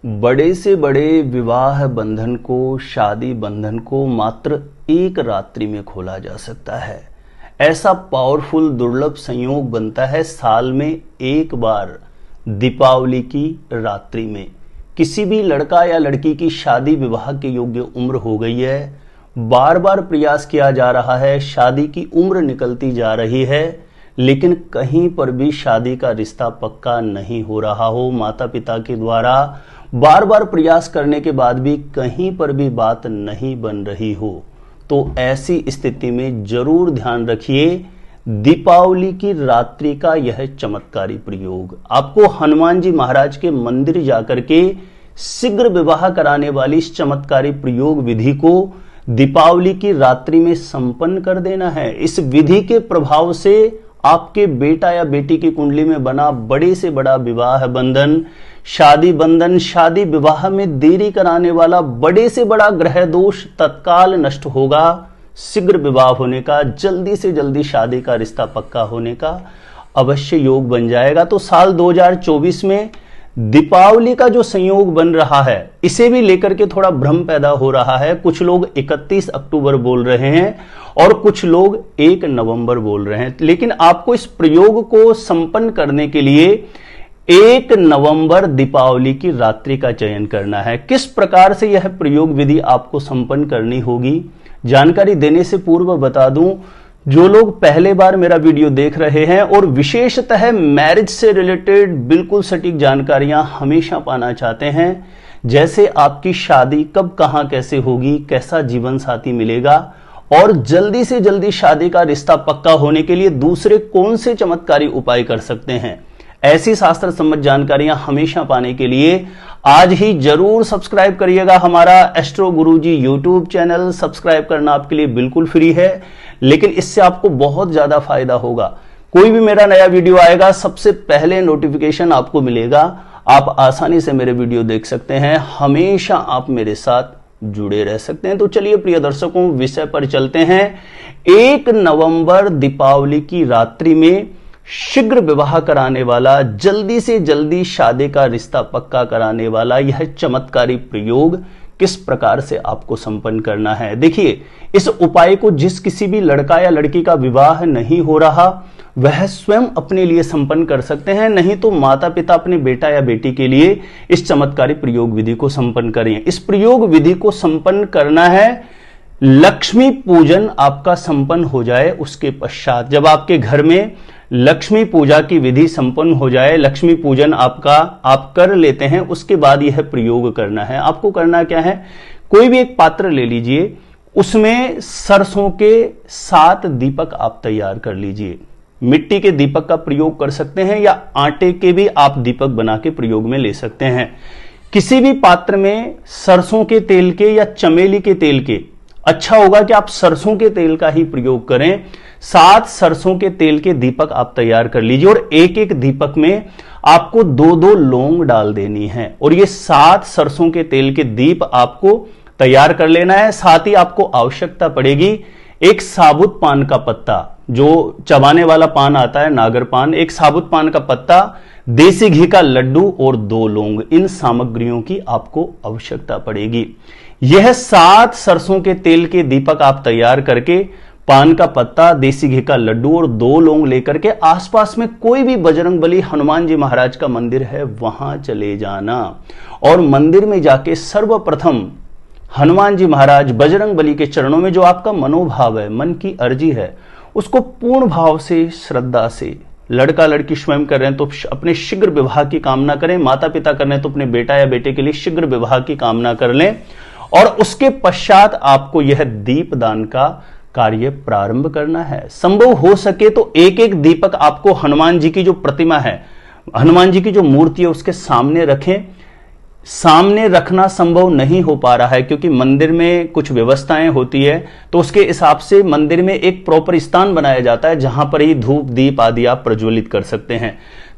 बड़े से बड़े विवाह बंधन को, शादी बंधन को मात्र एक रात्रि में खोला जा सकता है। ऐसा पावरफुल दुर्लभ संयोग बनता है साल में एक बार, दीपावली की रात्रि में। किसी भी लड़का या लड़की की शादी विवाह के योग्य उम्र हो गई है, बार बार प्रयास किया जा रहा है, शादी की उम्र निकलती जा रही है, लेकिन कहीं पर भी शादी का रिश्ता पक्का नहीं हो रहा हो। माता पिता के द्वारा बार बार प्रयास करने के बाद भी कहीं पर भी बात नहीं बन रही हो, तो ऐसी स्थिति में जरूर ध्यान रखिए दीपावली की रात्रि का यह चमत्कारी प्रयोग। आपको हनुमान जी महाराज के मंदिर जाकर के शीघ्र विवाह कराने वाली इस चमत्कारी प्रयोग विधि को दीपावली की रात्रि में संपन्न कर देना है। इस विधि के प्रभाव से आपके बेटा या बेटी की कुंडली में बना बड़े से बड़ा विवाह बंधन, शादी विवाह में देरी कराने वाला बड़े से बड़ा ग्रह दोष तत्काल नष्ट होगा। शीघ्र विवाह होने का, जल्दी से जल्दी शादी का रिश्ता पक्का होने का अवश्य योग बन जाएगा। तो साल 2024 में दीपावली का जो संयोग बन रहा है, इसे भी लेकर के थोड़ा भ्रम पैदा हो रहा है। कुछ लोग 31 अक्टूबर बोल रहे हैं और कुछ लोग 1 नवंबर बोल रहे हैं, लेकिन आपको इस प्रयोग को संपन्न करने के लिए 1 नवंबर दीपावली की रात्रि का चयन करना है। किस प्रकार से यह प्रयोग विधि आपको संपन्न करनी होगी, जानकारी देने से पूर्व बता दूं, जो लोग पहले बार मेरा वीडियो देख रहे हैं और विशेषतः मैरिज से रिलेटेड बिल्कुल सटीक जानकारियां हमेशा पाना चाहते हैं, जैसे आपकी शादी कब, कहां, कैसे होगी, कैसा जीवन साथी मिलेगा और जल्दी से जल्दी शादी का रिश्ता पक्का होने के लिए दूसरे कौन से चमत्कारी उपाय कर सकते हैं, ऐसी शास्त्र सम्मत जानकारियां हमेशा पाने के लिए आज ही जरूर सब्सक्राइब करिएगा हमारा एस्ट्रो गुरुजी यूट्यूब चैनल। सब्सक्राइब करना आपके लिए बिल्कुल फ्री है, लेकिन इससे आपको बहुत ज्यादा फायदा होगा। कोई भी मेरा नया वीडियो आएगा, सबसे पहले नोटिफिकेशन आपको मिलेगा। आप आसानी से मेरे वीडियो देख सकते हैं, हमेशा आप मेरे साथ जुड़े रह सकते हैं। तो चलिए प्रिय दर्शकों, विषय पर चलते हैं। 1 नवंबर दीपावली की रात्रि में शीघ्र विवाह कराने वाला, जल्दी से जल्दी शादी का रिश्ता पक्का कराने वाला यह चमत्कारी प्रयोग किस प्रकार से आपको संपन्न करना है। देखिए, इस उपाय को जिस किसी भी लड़का या लड़की का विवाह नहीं हो रहा, वह स्वयं अपने लिए संपन्न कर सकते हैं, नहीं तो माता पिता अपने बेटा या बेटी के लिए इस चमत्कारी प्रयोग विधि को संपन्न करें। इस प्रयोग विधि को संपन्न करना है, लक्ष्मी पूजन आपका संपन्न हो जाए उसके पश्चात। जब आपके घर में लक्ष्मी पूजा की विधि संपन्न हो जाए, लक्ष्मी पूजन आपका आप कर लेते हैं, उसके बाद यह प्रयोग करना है। आपको करना क्या है, कोई भी एक पात्र ले लीजिए, उसमें सरसों के 7 दीपक आप तैयार कर लीजिए। मिट्टी के दीपक का प्रयोग कर सकते हैं या आटे के भी आप दीपक बना के प्रयोग में ले सकते हैं। किसी भी पात्र में सरसों के तेल के या चमेली के तेल के, अच्छा होगा कि आप सरसों के तेल का ही प्रयोग करें। 7 सरसों के तेल के दीपक आप तैयार कर लीजिए और एक एक दीपक में आपको 2-2 लौंग डाल देनी है और ये 7 सरसों के तेल के दीप आपको तैयार कर लेना है। साथ ही आपको आवश्यकता पड़ेगी एक साबुत पान का पत्ता, जो चबाने वाला पान आता है, नागर पान, एक साबुत पान का पत्ता, देसी घी का लड्डू और 2 लौंग। इन सामग्रियों की आपको आवश्यकता पड़ेगी। यह 7 सरसों के तेल के दीपक आप तैयार करके पान का पत्ता, देसी घी का लड्डू और 2 लौंग लेकर के आसपास में कोई भी बजरंगबली हनुमान जी महाराज का मंदिर है, वहां चले जाना और मंदिर में जाके सर्वप्रथम हनुमान जी महाराज बजरंगबली के चरणों में जो आपका मनोभाव है, मन की अर्जी है, उसको पूर्ण भाव से, श्रद्धा से, लड़का लड़की स्वयं कर रहे हैं तो अपने शीघ्र विवाह की कामना करें, माता पिता कर रहे हैं तो अपने बेटा या बेटे के लिए शीघ्र विवाह की कामना कर लें और उसके पश्चात आपको यह दीपदान का कार्य प्रारंभ करना है। संभव हो सके तो एक एक दीपक आपको हनुमान जी की जो प्रतिमा है, हनुमान जी की जो मूर्ति है, उसके सामने रखें। सामने रखना संभव नहीं हो पा रहा है क्योंकि मंदिर में कुछ व्यवस्थाएं होती है, तो उसके हिसाब से मंदिर में एक प्रॉपर स्थान बनाया जाता है जहां पर ही धूप दीप आदि आप प्रज्वलित कर सकते हैं।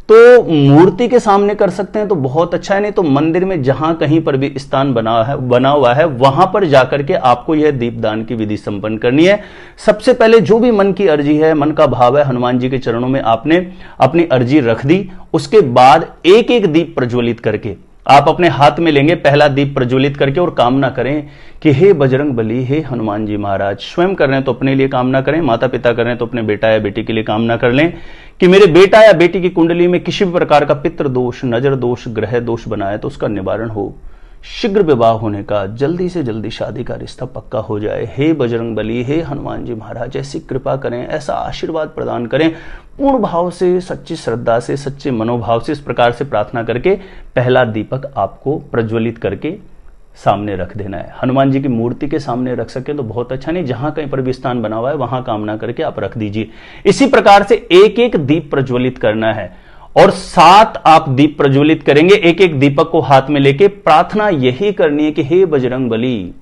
तो मूर्ति के सामने कर सकते हैं तो बहुत अच्छा है, नहीं तो मंदिर में जहां कहीं पर भी स्थान बना हुआ है वहां पर जाकर के आपको यह दीपदान की विधि संपन्न करनी है। सबसे पहले जो भी मन की अर्जी है, मन का भाव है, हनुमान जी के चरणों में आपने अपनी अर्जी रख दी। उसके बाद एक एक दीप प्रज्वलित करके आप अपने हाथ में लेंगे पहला दीप प्रज्वलित करके और कामना करें कि हे बजरंग बली, हे हनुमान जी महाराज। स्वयं कर रहे हैं तो अपने लिए कामना करें, माता पिता कर रहे हैं तो अपने बेटा या बेटी के लिए कामना कर लें कि मेरे बेटा या बेटी की कुंडली में किसी भी प्रकार का पितृ दोष, नजर दोष, ग्रह दोष बना है तो उसका निवारण हो, शीघ्र विवाह होने का, जल्दी से जल्दी शादी का रिश्ता पक्का हो जाए। हे बजरंग बली, हे हनुमान जी महाराज, ऐसी कृपा करें, ऐसा आशीर्वाद प्रदान करें। पूर्ण भाव से, सच्ची श्रद्धा से, सच्चे मनोभाव से इस प्रकार से प्रार्थना करके पहला दीपक आपको प्रज्वलित करके सामने रख देना है। हनुमान जी की मूर्ति के सामने रख सके तो बहुत अच्छा, नहीं जहां कहीं पर भी स्थान बना हुआ है वहां कामना करके आप रख दीजिए। इसी प्रकार से एक एक दीप प्रज्वलित करना है और 7 आप दीप प्रज्वलित करेंगे एक एक दीपक को हाथ में लेके। प्रार्थना यही करनी है कि हे बजरंग बली,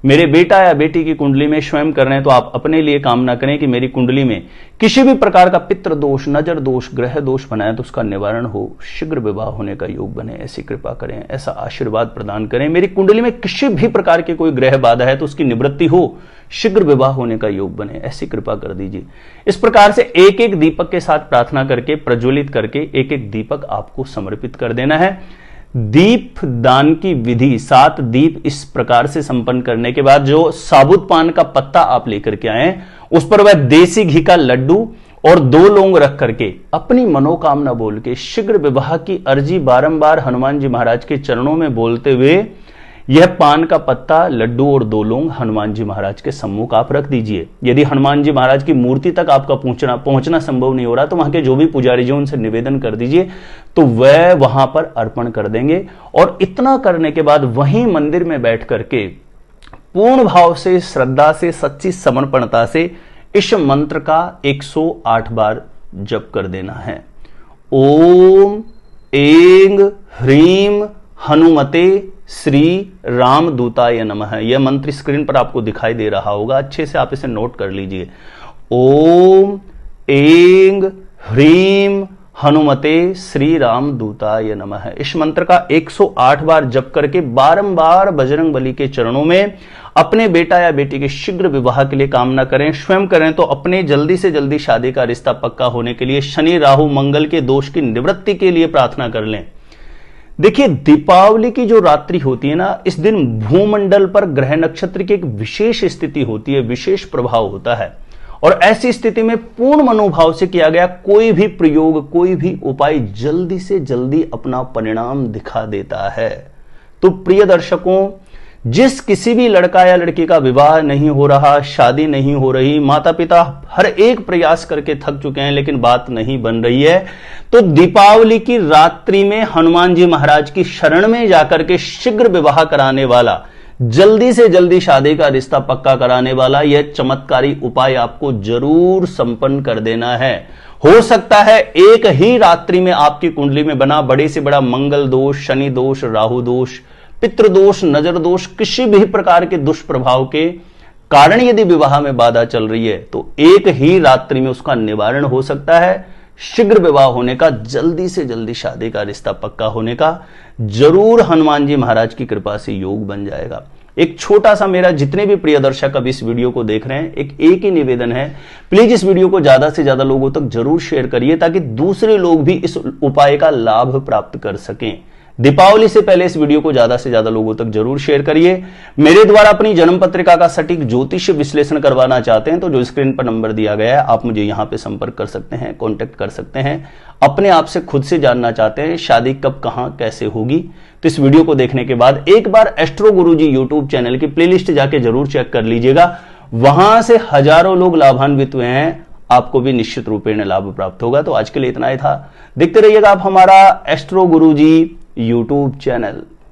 मेरे बेटा या बेटी की कुंडली में, स्वयं कर रहे हैं तो आप अपने लिए कामना करें कि मेरी कुंडली में किसी भी प्रकार का पितृ दोष, नजर दोष, ग्रह दोष बनाए तो उसका निवारण हो, शीघ्र विवाह होने का योग बने, ऐसी कृपा करें, ऐसा आशीर्वाद प्रदान करें। मेरी कुंडली में किसी भी प्रकार की कोई ग्रह बाधा है तो उसकी निवृत्ति हो, शीघ्र विवाह होने का योग बने, ऐसी कृपा कर दीजिए। इस प्रकार से एक एक दीपक के साथ प्रार्थना करके, प्रज्वलित करके एक एक दीपक आपको समर्पित कर देना है। दीप दान की विधि, 7 दीप इस प्रकार से संपन्न करने के बाद जो साबुत पान का पत्ता आप लेकर के आए उस पर वह देसी घी का लड्डू और 2 लौंग रख करके अपनी मनोकामना बोल के शीघ्र विवाह की अर्जी बारंबार हनुमान जी महाराज के चरणों में बोलते हुए यह पान का पत्ता, लड्डू और 2 लौंग हनुमान जी महाराज के सम्मुख आप रख दीजिए। यदि हनुमान जी महाराज की मूर्ति तक आपका पहुंचना संभव नहीं हो रहा तो वहां के जो भी पुजारी जो उनसे निवेदन कर दीजिए तो वह वहां पर अर्पण कर देंगे। और इतना करने के बाद वहीं मंदिर में बैठ करके पूर्ण भाव से, श्रद्धा से, सच्ची समर्पणता से इस मंत्र का 108 बार जप कर देना है। ओम ऐं ह्रीं हनुमते श्री रामदूताय नमः। यह मंत्र स्क्रीन पर आपको दिखाई दे रहा होगा, अच्छे से आप इसे नोट कर लीजिए। ओम ऐं ह्रीं हनुमते श्री रामदूताय नमः। इस मंत्र का 108 बार जप करके बारंबार बजरंग बली के चरणों में अपने बेटा या बेटी के शीघ्र विवाह के लिए कामना करें। स्वयं करें तो अपने जल्दी से जल्दी शादी का रिश्ता पक्का होने के लिए, शनि राहु मंगल के दोष की निवृत्ति के लिए प्रार्थना कर लें। देखिए, दीपावली की जो रात्रि होती है ना, इस दिन भूमंडल पर ग्रह नक्षत्र की एक विशेष स्थिति होती है, विशेष प्रभाव होता है। और ऐसी स्थिति में पूर्ण मनोभाव से किया गया कोई भी प्रयोग, कोई भी उपाय जल्दी से जल्दी अपना परिणाम दिखा देता है। तो प्रिय दर्शकों, जिस किसी भी लड़का या लड़की का विवाह नहीं हो रहा, शादी नहीं हो रही, माता पिता हर एक प्रयास करके थक चुके हैं लेकिन बात नहीं बन रही है, तो दीपावली की रात्रि में हनुमान जी महाराज की शरण में जाकर के शीघ्र विवाह कराने वाला, जल्दी से जल्दी शादी का रिश्ता पक्का कराने वाला यह चमत्कारी उपाय आपको जरूर संपन्न कर देना है। हो सकता है एक ही रात्रि में आपकी कुंडली में बना बड़े से बड़ा मंगल दोष, शनि दोष, राहु दोष, पितृदोष, नजर दोष, किसी भी प्रकार के दुष्प्रभाव के कारण यदि विवाह में बाधा चल रही है तो एक ही रात्रि में उसका निवारण हो सकता है। शीघ्र विवाह होने का, जल्दी से जल्दी शादी का रिश्ता पक्का होने का जरूर हनुमान जी महाराज की कृपा से योग बन जाएगा। एक छोटा सा मेरा, जितने भी प्रिय दर्शक अब इस वीडियो को देख रहे हैं, एक ही निवेदन है, प्लीज इस वीडियो को ज्यादा से ज्यादा लोगों तक जरूर शेयर करिए ताकि दूसरे लोग भी इस उपाय का लाभ प्राप्त कर सकें। दीपावली से पहले इस वीडियो को ज्यादा से ज्यादा लोगों तक जरूर शेयर करिए। मेरे द्वारा अपनी जन्म पत्रिका का सटीक ज्योतिष विश्लेषण करवाना चाहते हैं तो जो स्क्रीन पर नंबर दिया गया है आप मुझे यहां पे संपर्क कर सकते हैं, कांटेक्ट कर सकते हैं। अपने आप से खुद से जानना चाहते हैं शादी कब, कहां, कैसे होगी, तो इस वीडियो को देखने के बाद एक बार एस्ट्रो गुरुजी यूट्यूब चैनल की प्लेलिस्ट जाके जरूर चेक कर लीजिएगा। वहां से हजारों लोग लाभान्वित हुए हैं, आपको भी निश्चित रूपेण लाभ प्राप्त होगा। तो आज के लिए इतना ही था। देखते रहिएगा आप हमारा एस्ट्रो गुरुजी यूट्यूब चैनल।